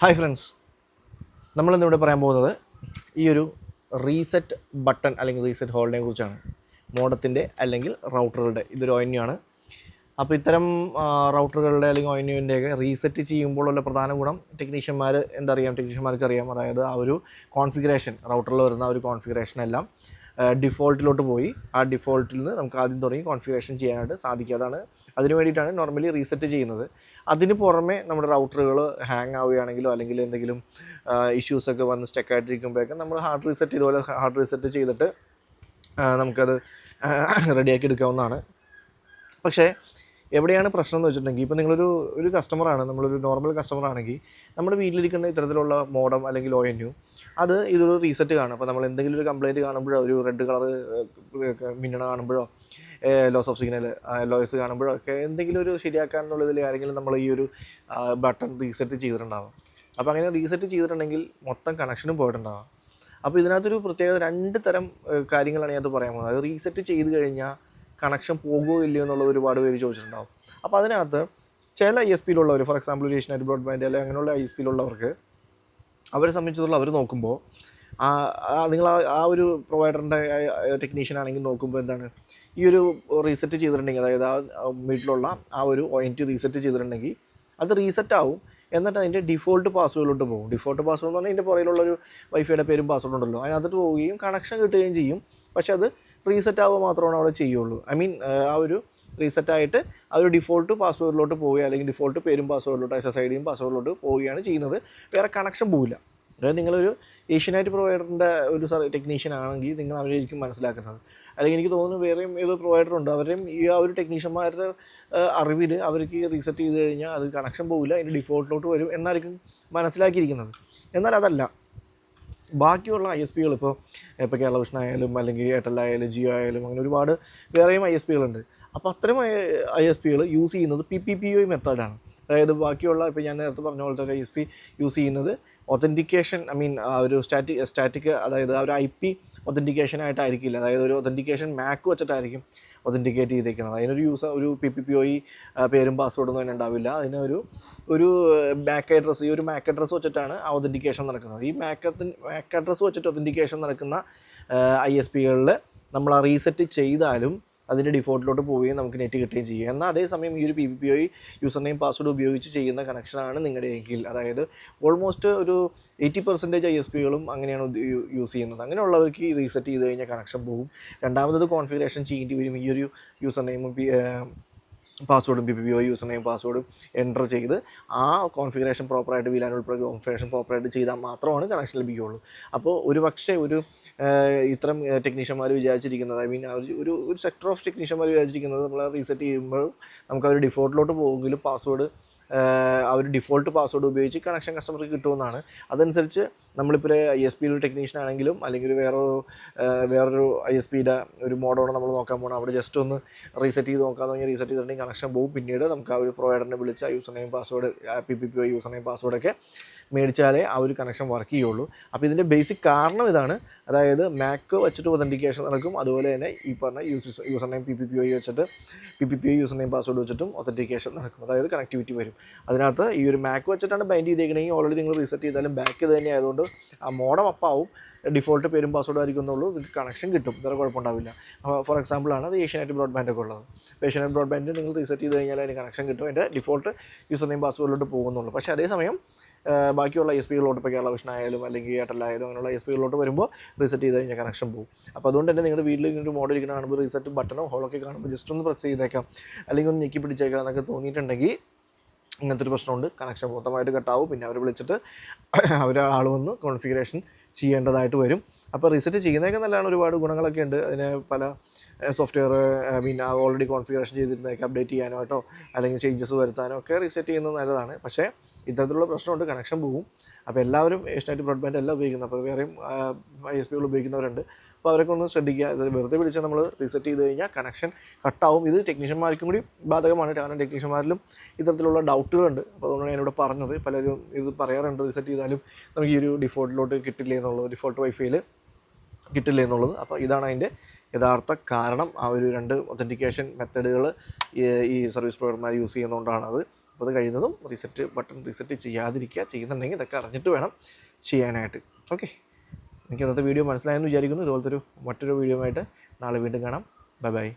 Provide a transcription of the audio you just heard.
Hi friends, നമ്മളിന്നിവിടെ പറയാൻ പോകുന്നത് ഈ ഒരു റീസെറ്റ് ബട്ടൺ അല്ലെങ്കിൽ റീസെറ്റ് ഹോളിനെ കുറിച്ചാണ്. മോഡത്തിൻ്റെ അല്ലെങ്കിൽ റൗട്ടറുകളുടെ ഇതൊരു ഒയന്യാണ്. അപ്പോൾ ഇത്തരം റൗട്ടറുകളുടെ അല്ലെങ്കിൽ ഒയന്യുവിൻ്റെയൊക്കെ റീസെറ്റ് ചെയ്യുമ്പോഴുള്ള പ്രധാന ഗുണം ടെക്നീഷ്യന്മാർക്ക് അറിയാം. അതായത് ആ ഒരു കോൺഫിഗറേഷൻ, റൗട്ടറിൽ വരുന്ന ഒരു കോൺഫിഗറേഷൻ എല്ലാം ഡിഫോൾട്ടിലോട്ട് പോയി ആ ഡിഫോൾട്ടിൽ നിന്ന് നമുക്ക് ആദ്യം തുടങ്ങി കോൺഫിഗറേഷൻ ചെയ്യാനായിട്ട് സാധിക്കും. അതിന് വേണ്ടിയിട്ടാണ് നോർമലി റീസെറ്റ് ചെയ്യുന്നത്. അതിന് പുറമെ നമ്മുടെ റൗട്ടറുകൾ ഹാങ് ആവുകയാണെങ്കിലോ അല്ലെങ്കിൽ എന്തെങ്കിലും ഇഷ്യൂസൊക്കെ വന്ന് സ്റ്റക്കായിട്ടിരിക്കുമ്പോഴേക്കും നമ്മൾ ഹാർഡ് റീസെറ്റ് ചെയ്തിട്ട് നമുക്കത് റെഡിയാക്കി എടുക്കാവുന്നതാണ്. പക്ഷേ എവിടെയാണ് പ്രശ്നം എന്ന് വെച്ചിട്ടുണ്ടെങ്കിൽ, ഇപ്പോൾ നിങ്ങളൊരു കസ്റ്റമറാണ്, നമ്മളൊരു നോർമൽ കസ്റ്റമർ ആണെങ്കിൽ നമ്മുടെ വീട്ടിലിരിക്കുന്ന ഇത്തരത്തിലുള്ള മോഡം അല്ലെങ്കിൽ ONU ഇതൊരു റീസെറ്റ് കാണും. അപ്പോൾ നമ്മൾ എന്തെങ്കിലും ഒരു കംപ്ലയിൻറ്റ് കാണുമ്പോഴോ, ഒരു റെഡ് കളർ മിന്നണ കാണുമ്പോഴോ, ലോസ് ഓഫ് സിഗ്നൽ ലോയ്സ് കാണുമ്പോഴോ ഒക്കെ എന്തെങ്കിലും ഒരു ശരിയാക്കാനുള്ളതിൽ ആരെങ്കിലും നമ്മൾ ഈ ഒരു ബട്ടൺ റീസെറ്റ് ചെയ്തിട്ടുണ്ടാകും. അപ്പോൾ അങ്ങനെ റീസെറ്റ് ചെയ്തിട്ടുണ്ടെങ്കിൽ മൊത്തം കണക്ഷനും പോയിട്ടുണ്ടാകും. അപ്പോൾ ഇതിനകത്തൊരു പ്രത്യേകത 2 തരം കാര്യങ്ങളാണ് ഞാനത് പറയാൻ പോകുന്നത്. അത് റീസെറ്റ് ചെയ്ത് കഴിഞ്ഞാൽ കണക്ഷൻ പോകുമോ ഇല്ലയോ എന്നുള്ളത് ഒരുപാട് പേര് ചോദിച്ചിട്ടുണ്ടാകും. അപ്പോൾ അതിനകത്ത് ചില ISPയിലുള്ളവർ, ഫോർ എക്സാമ്പിൾ ഒരു ഏഷ്യാനെറ്റ് ബ്രോഡ്ബാൻഡ് അല്ലെങ്കിൽ അങ്ങനെയുള്ള ISPയിലുള്ളവർക്ക് അവരെ സംബന്ധിച്ചിടത്തോളം അവർ നോക്കുമ്പോൾ നിങ്ങൾ ആ ഒരു പ്രൊവൈഡറിൻ്റെ ടെക്നീഷ്യൻ ആണെങ്കിൽ നോക്കുമ്പോൾ എന്താണ്, ഈ ഒരു റീസെറ്റ് ചെയ്തിട്ടുണ്ടെങ്കിൽ, അതായത് വീട്ടിലുള്ള ആ ഒരു ONT റീസെറ്റ് ചെയ്തിട്ടുണ്ടെങ്കിൽ അത് റീസെറ്റ് ആവും. എന്നിട്ട് അതിൻ്റെ ഡിഫോൾട്ട് പാസ്വേഡിലോട്ട് പോകും. ഡിഫോൾട്ട് പാസ്വേഡ് എന്ന് പറഞ്ഞാൽ ഇതിൻ്റെ പുറയിലുള്ളൊരു വൈഫൈയുടെ പേരും പാസ്വേഡ് ഉണ്ടല്ലോ, അതിനകത്തോട്ട് പോവുകയും കണക്ഷൻ കിട്ടുകയും ചെയ്യും. പക്ഷെ അത് റീസെറ്റ് ആവുക മാത്രമാണ് അവിടെ ചെയ്യുള്ളൂ. ആ ഒരു റീസെറ്റായിട്ട് ആ ഒരു ഡിഫോൾട്ട് പാസ്വേഡിലോട്ട് പോവുക, അല്ലെങ്കിൽ ഡിഫോൾട്ട് പേരും പാസ്വേഡിലോട്ട് SSIDയും പാസ്വേഡിലോട്ട് പോവുകയാണ് ചെയ്യുന്നത്. വേറെ കണക്ഷൻ പോവില്ല. അതായത് നിങ്ങളൊരു ഏഷ്യനെറ്റ് പ്രൊവൈഡറിൻ്റെ ഒരു ടെക്നീഷ്യൻ ആണെങ്കിൽ നിങ്ങൾ അവരായിരിക്കും മനസ്സിലാക്കുന്നത്. അല്ലെങ്കിൽ എനിക്ക് തോന്നുന്നു വേറെയും ഏതോ പ്രൊവൈഡറുണ്ട്, അവരെയും ഈ ആ ഒരു ടെക്നീഷ്യന്മാരുടെ അറിവിൽ അവർക്ക് റീസെറ്റ് ചെയ്ത് കഴിഞ്ഞാൽ അത് കണക്ഷൻ പോവില്ല, അതിൻ്റെ ഡിഫോൾട്ടിലോട്ട് വരും എന്നായിരിക്കും മനസ്സിലാക്കിയിരിക്കുന്നത്. എന്നാൽ അതല്ല, ബാക്കിയുള്ള ISPകൾ ഇപ്പോൾ കേരള വിഷൻ ആയാലും അല്ലെങ്കിൽ എയർടെൽ ആയാലും ജിയോ ആയാലും അങ്ങനെ ഒരുപാട് വേറെയും ISPകളുണ്ട്. അപ്പോൾ അത്തരം ISPകൾ യൂസ് ചെയ്യുന്നത് PPPoE മെത്തേഡാണ്. അതായത് ബാക്കിയുള്ള ഇപ്പോൾ ഞാൻ നേരത്തെ പറഞ്ഞ പോലത്തെ ഒരു ISP യൂസ് ചെയ്യുന്നത് ഒതൻറ്റിക്കേഷൻ, ഒരു സ്റ്റാറ്റിക്, അതായത് ആ ഒരു IP ഒതൻറ്റിക്കേഷൻ ആയിട്ടായിരിക്കില്ല. അതായത് ഒരു ഒതൻറ്റിക്കേഷൻ മാക്ക് വെച്ചിട്ടായിരിക്കും ഒതൻറ്റിക്കേറ്റ് ചെയ്തേക്കുന്നത്. ഒരു PPPoE പേരും പാസ്വേഡൊന്നും തന്നെ ഉണ്ടാവില്ല. ഒരു മാക്ക് അഡ്രസ്സ്, ഈ ഒരു മാക്ക് അഡ്രസ്സ് വെച്ചിട്ടാണ് ആ ഒതൻറ്റിക്കേഷൻ നടക്കുന്നത്. ഈ മാക്ക് അഡ്രസ്സ് വെച്ചിട്ട് ഒതൻറ്റിക്കേഷൻ നടക്കുന്ന ISPകളിൽ നമ്മൾ ആ റീസെറ്റ് ചെയ്താലും അതിൻ്റെ ഡിഫോൾട്ടിലോട്ട് പോവുകയും നമുക്ക് നെറ്റ് കിട്ടുകയും ചെയ്യും. എന്നാൽ അതേസമയം ഈ ഒരു PPPoE യൂസർ നെയിം പാസ്വേഡ് ഉപയോഗിച്ച് ചെയ്യുന്ന കണക്ഷനാണ് നിങ്ങളുടെ എങ്കിൽ, അതായത് ഓൾമോസ്റ്റ് ഒരു 80% ISPകളും അങ്ങനെയാണ് യൂസ് ചെയ്യുന്നത്. അങ്ങനെയുള്ളവർക്ക് ഈ റീസെറ്റ് ചെയ്ത് കഴിഞ്ഞാൽ കണക്ഷൻ പോകും. രണ്ടാമത് കോൺഫിഗറേഷൻ ചെയ്യേണ്ടി വരും. ഈ ഒരു യൂസർ നെയിമും പാസ്വേഡും PPPoE യൂസർ നെയിം പാസ്വേഡും എൻ്റർ ചെയ്ത് ആ കോൺഫിഗറേഷൻ പ്രോപ്പറായിട്ട് VLAN ഉൾപ്പെടെ കോൺഫിഗറേഷൻ പ്രോപ്പറായിട്ട് ചെയ്താൽ മാത്രമാണ് കണക്ഷൻ ലഭിക്കുകയുള്ളൂ. അപ്പോൾ ഒരു ഇത്തരം ടെക്നീഷ്യന്മാർ വിചാരിച്ചിരിക്കുന്നത്, ഒരു സെക്ടർ ഓഫ് ടെക്നീഷ്യന്മാർ വിചാരിച്ചിരിക്കുന്നത്, നമ്മൾ റീസെറ്റ് ചെയ്യുമ്പോൾ നമുക്കതൊരു ഡിഫോൾട്ടിലോട്ട് പോകുമെങ്കിലും ആ ഒരു ഡിഫോൾട്ട് പാസ്വേഡ് ഉപയോഗിച്ച് കണക്ഷൻ കസ്റ്റമർക്ക് കിട്ടുമെന്നാണ്. അതനുസരിച്ച് നമ്മളിപ്പോൾ ISPയിൽ ഒരു ടെക്നീഷ്യൻ ആണെങ്കിലും അല്ലെങ്കിൽ വേറൊരു ISPയുടെ ഒരു മോഡോണ് നമ്മൾ നോക്കാൻ പോകണം, അവിടെ ജസ്റ്റ് ഒന്ന് റീസെറ്റ് ചെയ്ത് നോക്കാമെന്ന് പറഞ്ഞാൽ റീസെറ്റ് ചെയ്തിട്ടുണ്ടെങ്കിൽ കണക്ഷൻ പോകും. പിന്നീട് നമുക്ക് ആ ഒരു പ്രൊവൈഡറിനെ വിളിച്ച് ആ user name password, PPPoE user name പാസ്വേഡൊക്കെ മേടിച്ചാലേ ആ ഒരു കണക്ഷൻ വർക്ക് ചെയ്യുള്ളൂ. അപ്പോൾ ഇതിൻ്റെ ബേസിക് കാരണം ഇതാണ്. അതായത് മാക്ക് വെച്ചിട്ട് ഒതൻറ്റിക്കേഷൻ നടക്കും, അതുപോലെ തന്നെ ഈ പറഞ്ഞ യൂസർ നെയിം PPPoE വെച്ചിട്ട് PPPoE യൂസർ നെയിം പാസ്വേഡ് വെച്ചിട്ടും ഒതൻറ്റിക്കേഷൻ നടക്കും, അതായത് കണക്ടിവിറ്റി വരും. അതിനകത്ത് ഈ ഒരു മാക്ക് വെച്ചിട്ടാണ് ബൈൻഡ് ചെയ്തേക്കണമെങ്കിൽ ഓൾറെഡി നിങ്ങൾ റീസെറ്റ് ചെയ്താലും ബാക്ക് ഇത് തന്നെ ആയതുകൊണ്ട് ആ മോഡം അപ്പാവും, ഡിഫോൾട്ട് പേരും പാസ്വേഡും ആയിരിക്കുന്നുള്ളൂ, നിങ്ങൾക്ക് കണക്ഷൻ കിട്ടും, വേറെ കുഴപ്പമുണ്ടാവില്ല. ഫോർ എക്സാമ്പിളാണ് അത് ഏഷ്യാനെറ്റ് ബ്രോഡ്ബാൻഡൊക്കെ ഉള്ളത്. ഏഷ്യാനെറ്റ് ബ്രോഡ്ബാൻഡ് നിങ്ങൾ റീസെറ്റ് ചെയ്ത് കഴിഞ്ഞാൽ അതിന് കണക്ഷൻ കിട്ടും, അതിൻ്റെ ഡിഫോൾട്ട് യൂസർ നെയിം പാസ്വേഡിലോട്ട് പോകുന്നുള്ളൂ. പക്ഷേ അതേസമയം ബാക്കിയുള്ള ISPകളിലോട്ട്, ഇപ്പോൾ കേരള വിഷൻ ആയാലും അല്ലെങ്കിൽ എയർടെൽ ആയാലും അങ്ങനെയുള്ള ISPകളിലോട്ട് വരുമ്പോൾ റീസെറ്റ് ചെയ്ത് കഴിഞ്ഞാൽ കണക്ഷൻ പോകും. അപ്പോൾ അതുകൊണ്ട് തന്നെ നിങ്ങളുടെ വീട്ടിൽ ഇങ്ങനെ ഒരു മോഡൽ ഇരിക്കുന്ന കാണുമ്പോൾ റീസെറ്റ് ബട്ടണോ ഹോളൊക്കെ കാണുമ്പോൾ ജസ്റ്റ് ഒന്ന് പ്രസ് ചെയ്തേക്കാം, അല്ലെങ്കിൽ ഒന്ന് ഞെക്കി പിടിച്ചേക്കാം എന്നൊക്കെ തോന്നിയിട്ടുണ്ടെങ്കിൽ ഇങ്ങനത്തെ ഒരു പ്രശ്നമുണ്ട്, കണക്ഷൻ മൊത്തമായിട്ട് കട്ടാവും. പിന്നെ അവർ വിളിച്ചിട്ട് ആൾ വന്ന് കോൺഫിഗറേഷൻ ചെയ്യേണ്ടതായിട്ട് വരും. അപ്പോൾ റീസെറ്റ് ചെയ്യുന്നതൊക്കെ നല്ലതാണ്, ഒരുപാട് ഗുണങ്ങളൊക്കെ ഉണ്ട്. അതിന് പല സോഫ്റ്റ്വെയർ ഓൾറെഡി കോൺഫിഗറേഷൻ ചെയ്തിരുന്നതൊക്കെ അപ്ഡേറ്റ് ചെയ്യാനോ അല്ലെങ്കിൽ ചേഞ്ചസ് വരുത്താനോ ഒക്കെ റീസെറ്റ് ചെയ്യുന്നത് നല്ലതാണ്. പക്ഷേ ഇത്തരത്തിലുള്ള പ്രശ്നമുണ്ട്, കണക്ഷൻ പോകും. അപ്പോൾ എല്ലാവരും ഏഷ്യാനെറ്റ് ബ്രോഡ്ബാൻഡ് എല്ലാം ഉപയോഗിക്കുന്നത്, അപ്പോൾ വേറെയും ISPകൾ ഉപയോഗിക്കുന്നവരുണ്ട്. അപ്പോൾ അവരൊക്കെ ഒന്ന് ശ്രദ്ധിക്കുക. ഇത് വെറുതെ വിളിച്ചാൽ നമ്മൾ റീസെറ്റ് ചെയ്ത് കഴിഞ്ഞാൽ കണക്ഷൻ കട്ടാവും. ഇത് ടെക്നീഷ്യന്മാർക്കും കൂടി ബാധകമാണ്, കാരണം ടെക്നീഷ്യന്മാരിലും ഇത്തരത്തിലുള്ള ഡൗട്ടുകളുണ്ട്. അപ്പോൾ അതുകൊണ്ടാണ് ഞാനിവിടെ പറഞ്ഞത്. പലരും ഇത് പറയാറുണ്ട്, റീസെറ്റ് ചെയ്താലും നമുക്ക് ഈ ഒരു ഡിഫോൾട്ടിലോട്ട് കിട്ടില്ല എന്നുള്ളത്, ഡിഫോൾട്ട് വൈഫൈയിൽ കിട്ടില്ല എന്നുള്ളത്. അപ്പോൾ ഇതാണ് അതിൻ്റെ യഥാർത്ഥ കാരണം. ആ ഒരു 2 ഒതൻറ്റിക്കേഷൻ മെത്തേഡുകൾ ഈ സർവീസ് പ്രൊവൈഡർമാർ യൂസ് ചെയ്യുന്നതുകൊണ്ടാണത്. അപ്പോൾ അത് കഴിയുന്നതും റീസെറ്റ് ബട്ടൺ റീസെറ്റ് ചെയ്യാതിരിക്കുക. ചെയ്യുന്നുണ്ടെങ്കിൽ ഇതൊക്കെ അറിഞ്ഞിട്ട് വേണം ചെയ്യാനായിട്ട്. ഓക്കെ, എനിക്ക് ഇന്നത്തെ വീഡിയോ മനസ്സിലായെന്ന് വിചാരിക്കുന്നു. ഇതുപോലത്തെ മറ്റൊരു വീഡിയോ ആയിട്ട് നാളെ വീണ്ടും കാണാം. Bye bye.